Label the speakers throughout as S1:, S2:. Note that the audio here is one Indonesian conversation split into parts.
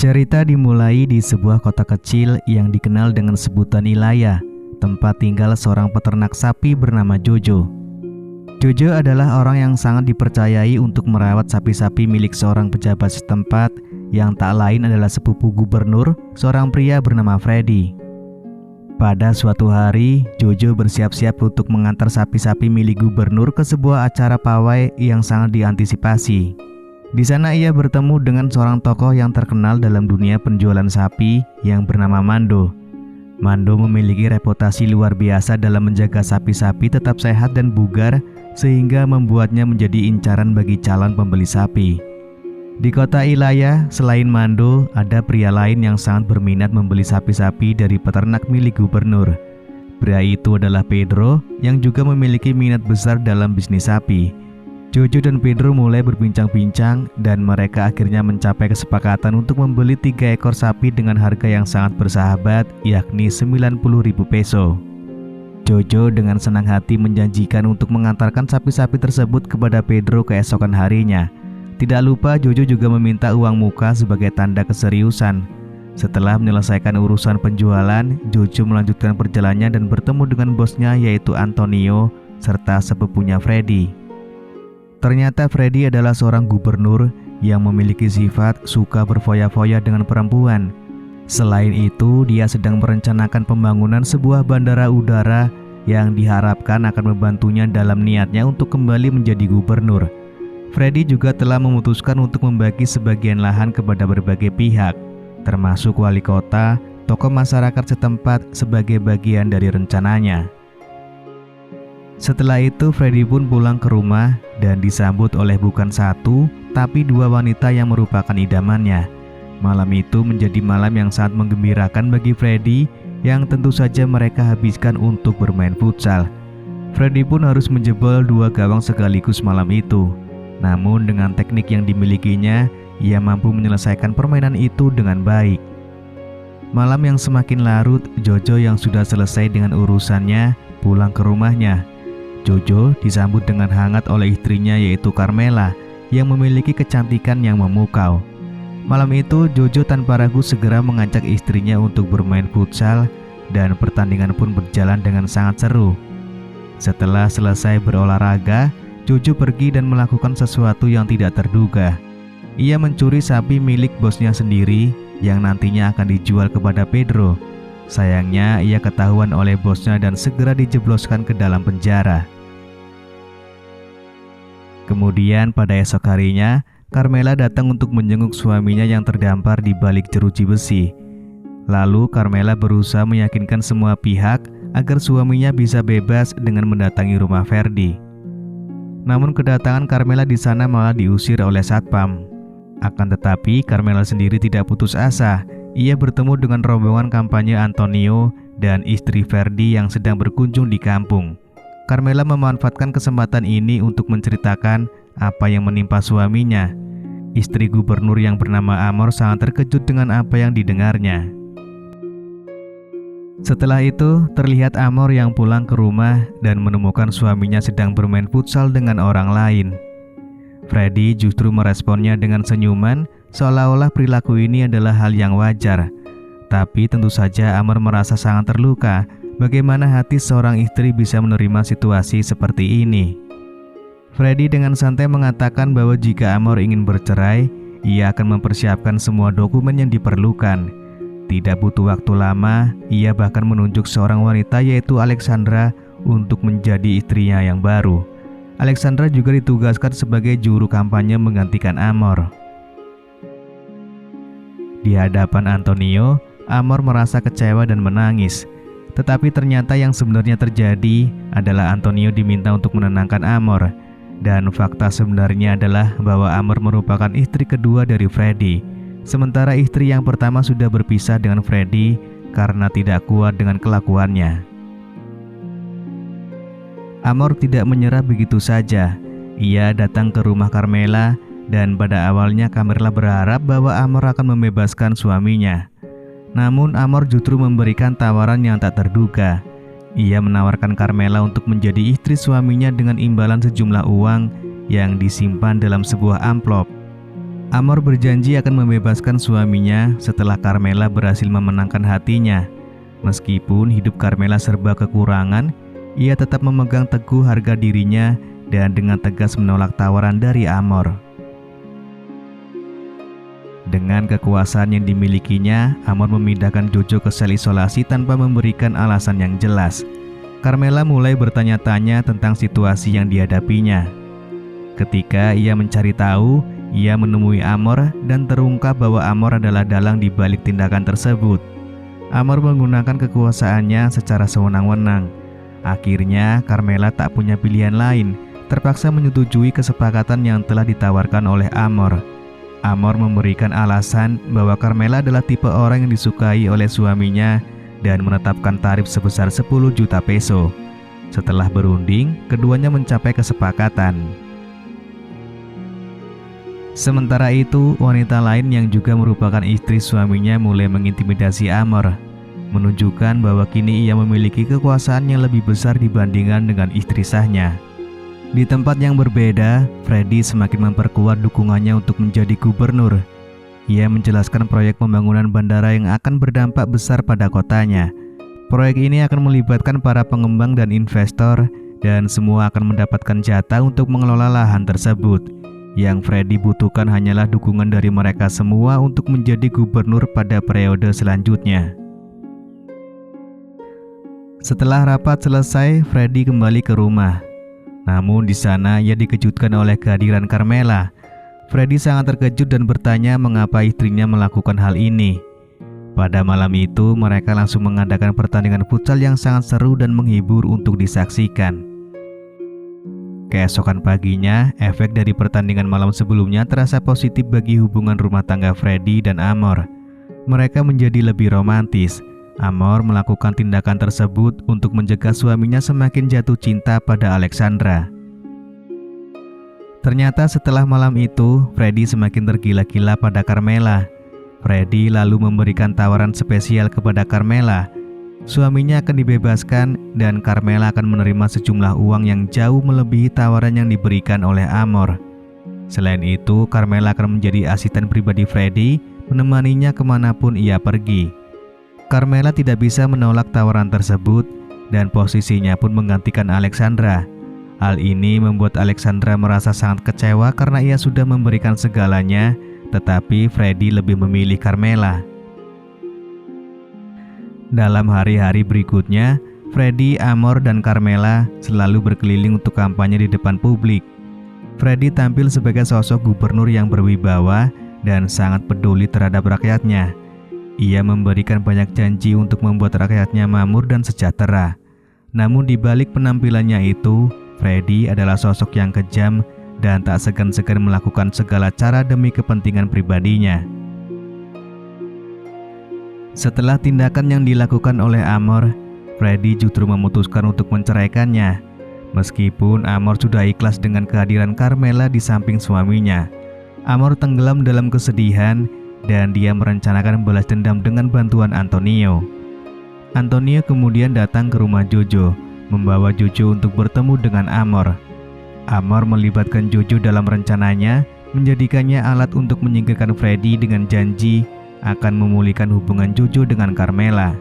S1: Cerita dimulai di sebuah kota kecil yang dikenal dengan sebutan Ilaya, tempat tinggal seorang peternak sapi bernama Jojo. Jojo adalah orang yang sangat dipercayai untuk merawat sapi-sapi milik seorang pejabat setempat yang tak lain adalah sepupu gubernur, seorang pria bernama Freddy. Pada suatu hari, Jojo bersiap-siap untuk mengantar sapi-sapi milik gubernur ke sebuah acara pawai yang sangat diantisipasi. Di sana ia bertemu dengan seorang tokoh yang terkenal dalam dunia penjualan sapi yang bernama Mando. Mando memiliki reputasi luar biasa dalam menjaga sapi-sapi tetap sehat dan bugar sehingga membuatnya menjadi incaran bagi calon pembeli sapi. Di kota Ilaya, selain Mando, ada pria lain yang sangat berminat membeli sapi-sapi dari peternak milik gubernur. Pria itu adalah Pedro yang juga memiliki minat besar dalam bisnis sapi. Jojo dan Pedro mulai berbincang-bincang dan mereka akhirnya mencapai kesepakatan untuk membeli 3 ekor sapi dengan harga yang sangat bersahabat, yakni 90.000 peso. Jojo dengan senang hati menjanjikan untuk mengantarkan sapi-sapi tersebut kepada Pedro keesokan harinya. Tidak lupa Jojo juga meminta uang muka sebagai tanda keseriusan. Setelah menyelesaikan urusan penjualan, Jojo melanjutkan perjalanannya dan bertemu dengan bosnya yaitu Antonio serta sepupunya Freddy. Ternyata Freddy adalah seorang gubernur yang memiliki sifat suka berfoya-foya dengan perempuan. Selain itu, dia sedang merencanakan pembangunan sebuah bandara udara yang diharapkan akan membantunya dalam niatnya untuk kembali menjadi gubernur. Freddy juga telah memutuskan untuk membagi sebagian lahan kepada berbagai pihak, termasuk wali kota, tokoh masyarakat setempat sebagai bagian dari rencananya. Setelah itu Freddy pun pulang ke rumah dan disambut oleh bukan 1, tapi 2 wanita yang merupakan idamannya. Malam itu menjadi malam yang sangat menggembirakan bagi Freddy yang tentu saja mereka habiskan untuk bermain futsal. Freddy pun harus menjebol 2 gawang sekaligus malam itu. Namun dengan teknik yang dimilikinya, ia mampu menyelesaikan permainan itu dengan baik. Malam yang semakin larut, Jojo yang sudah selesai dengan urusannya pulang ke rumahnya. Jojo disambut dengan hangat oleh istrinya yaitu Carmela yang memiliki kecantikan yang memukau. Malam itu Jojo tanpa ragu segera mengajak istrinya untuk bermain futsal dan pertandingan pun berjalan dengan sangat seru. Setelah selesai berolahraga, Jojo pergi dan melakukan sesuatu yang tidak terduga. Ia mencuri sapi milik bosnya sendiri yang nantinya akan dijual kepada Pedro. Sayangnya ia ketahuan oleh bosnya dan segera dijebloskan ke dalam penjara. Kemudian pada esok harinya, Carmela datang untuk menjenguk suaminya yang terdampar di balik jeruji besi. Lalu Carmela berusaha meyakinkan semua pihak agar suaminya bisa bebas dengan mendatangi rumah Freddy. Namun kedatangan Carmela di sana malah diusir oleh satpam. Akan tetapi Carmela sendiri tidak putus asa. Ia bertemu dengan rombongan kampanye Antonio dan istri Freddy yang sedang berkunjung di kampung. Carmela memanfaatkan kesempatan ini untuk menceritakan apa yang menimpa suaminya. Istri gubernur yang bernama Amor sangat terkejut dengan apa yang didengarnya. Setelah itu, terlihat Amor yang pulang ke rumah dan menemukan suaminya sedang bermain futsal dengan orang lain. Freddy justru meresponnya dengan senyuman, seolah-olah perilaku ini adalah hal yang wajar. Tapi tentu saja Amor merasa sangat terluka. Bagaimana hati seorang istri bisa menerima situasi seperti ini? Freddy dengan santai mengatakan bahwa jika Amor ingin bercerai, ia akan mempersiapkan semua dokumen yang diperlukan. Tidak butuh waktu lama, ia bahkan menunjuk seorang wanita yaitu Alexandra untuk menjadi istrinya yang baru. Alexandra juga ditugaskan sebagai juru kampanye menggantikan Amor. Di hadapan Antonio, Amor merasa kecewa dan menangis. Tetapi ternyata yang sebenarnya terjadi adalah Antonio diminta untuk menenangkan Amor. Dan fakta sebenarnya adalah bahwa Amor merupakan istri kedua dari Freddy. Sementara istri yang pertama sudah berpisah dengan Freddy karena tidak kuat dengan kelakuannya. Amor tidak menyerah begitu saja. Ia datang ke rumah Carmela dan pada awalnya Carmela berharap bahwa Amor akan membebaskan suaminya. Namun Amor justru memberikan tawaran yang tak terduga. Ia menawarkan Carmela untuk menjadi istri suaminya dengan imbalan sejumlah uang yang disimpan dalam sebuah amplop. Amor berjanji akan membebaskan suaminya setelah Carmela berhasil memenangkan hatinya. Meskipun hidup Carmela serba kekurangan, ia tetap memegang teguh harga dirinya dan dengan tegas menolak tawaran dari Amor. Dengan kekuasaan yang dimilikinya, Amor memindahkan Jojo ke sel isolasi tanpa memberikan alasan yang jelas. Carmela mulai bertanya-tanya tentang situasi yang dihadapinya. Ketika ia mencari tahu, ia menemui Amor dan terungkap bahwa Amor adalah dalang di balik tindakan tersebut. Amor menggunakan kekuasaannya secara sewenang-wenang. Akhirnya, Carmela tak punya pilihan lain, terpaksa menyetujui kesepakatan yang telah ditawarkan oleh Amor. Amor memberikan alasan bahwa Carmela adalah tipe orang yang disukai oleh suaminya dan menetapkan tarif sebesar 10 juta peso. Setelah berunding, keduanya mencapai kesepakatan. Sementara itu, wanita lain yang juga merupakan istri suaminya mulai mengintimidasi Amor, menunjukkan bahwa kini ia memiliki kekuasaan yang lebih besar dibandingkan dengan istri sahnya. Di tempat yang berbeda, Freddy semakin memperkuat dukungannya untuk menjadi gubernur. Ia menjelaskan proyek pembangunan bandara yang akan berdampak besar pada kotanya. Proyek ini akan melibatkan para pengembang dan investor, dan semua akan mendapatkan jatah untuk mengelola lahan tersebut. Yang Freddy butuhkan hanyalah dukungan dari mereka semua untuk menjadi gubernur pada periode selanjutnya. Setelah rapat selesai, Freddy kembali ke rumah. Namun di sana ia dikejutkan oleh kehadiran Carmela. Freddy sangat terkejut dan bertanya mengapa istrinya melakukan hal ini. Pada malam itu, mereka langsung mengadakan pertandingan futsal yang sangat seru dan menghibur untuk disaksikan. Keesokan paginya, efek dari pertandingan malam sebelumnya terasa positif bagi hubungan rumah tangga Freddy dan Amor. Mereka menjadi lebih romantis. Amor melakukan tindakan tersebut untuk mencegah suaminya semakin jatuh cinta pada Alexandra. Ternyata setelah malam itu, Freddy semakin tergila-gila pada Carmela. Freddy lalu memberikan tawaran spesial kepada Carmela. Suaminya akan dibebaskan dan Carmela akan menerima sejumlah uang yang jauh melebihi tawaran yang diberikan oleh Amor. Selain itu, Carmela akan menjadi asisten pribadi Freddy, menemaninya kemanapun ia pergi. Carmela tidak bisa menolak tawaran tersebut dan posisinya pun menggantikan Alexandra. Hal ini membuat Alexandra merasa sangat kecewa karena ia sudah memberikan segalanya, tetapi Freddy lebih memilih Carmela. Dalam hari-hari berikutnya, Freddy, Amor, dan Carmela selalu berkeliling untuk kampanye di depan publik. Freddy tampil sebagai sosok gubernur yang berwibawa dan sangat peduli terhadap rakyatnya. Ia memberikan banyak janji untuk membuat rakyatnya makmur dan sejahtera. Namun di balik penampilannya itu, Freddy adalah sosok yang kejam dan tak segan-segan melakukan segala cara demi kepentingan pribadinya. Setelah tindakan yang dilakukan oleh Amor, Freddy justru memutuskan untuk menceraikannya. Meskipun Amor sudah ikhlas dengan kehadiran Carmela di samping suaminya, Amor tenggelam dalam kesedihan dan dia merencanakan balas dendam dengan bantuan Antonio. Antonio kemudian datang ke rumah Jojo, membawa Jojo untuk bertemu dengan Amor. Amor melibatkan Jojo dalam rencananya, menjadikannya alat untuk menyingkirkan Freddy dengan janji akan memulihkan hubungan Jojo dengan Carmela.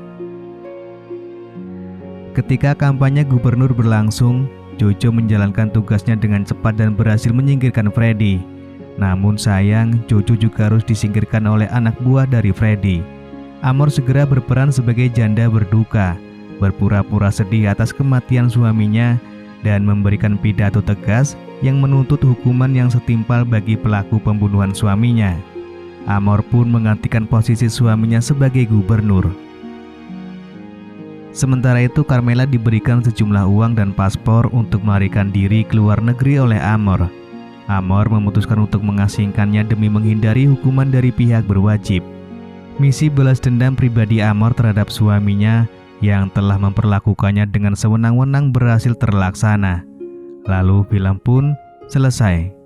S1: Ketika kampanye gubernur berlangsung, Jojo menjalankan tugasnya dengan cepat dan berhasil menyingkirkan Freddy. Namun sayang, Jojo juga harus disingkirkan oleh anak buah dari Freddy. Amor segera berperan sebagai janda berduka, berpura-pura sedih atas kematian suaminya, dan memberikan pidato tegas yang menuntut hukuman yang setimpal bagi pelaku pembunuhan suaminya. Amor pun menggantikan posisi suaminya sebagai gubernur. Sementara itu, Carmela diberikan sejumlah uang dan paspor untuk melarikan diri ke luar negeri oleh Amor. Amor memutuskan untuk mengasingkannya demi menghindari hukuman dari pihak berwajib. Misi balas dendam pribadi Amor terhadap suaminya yang telah memperlakukannya dengan sewenang-wenang berhasil terlaksana. Lalu film pun selesai.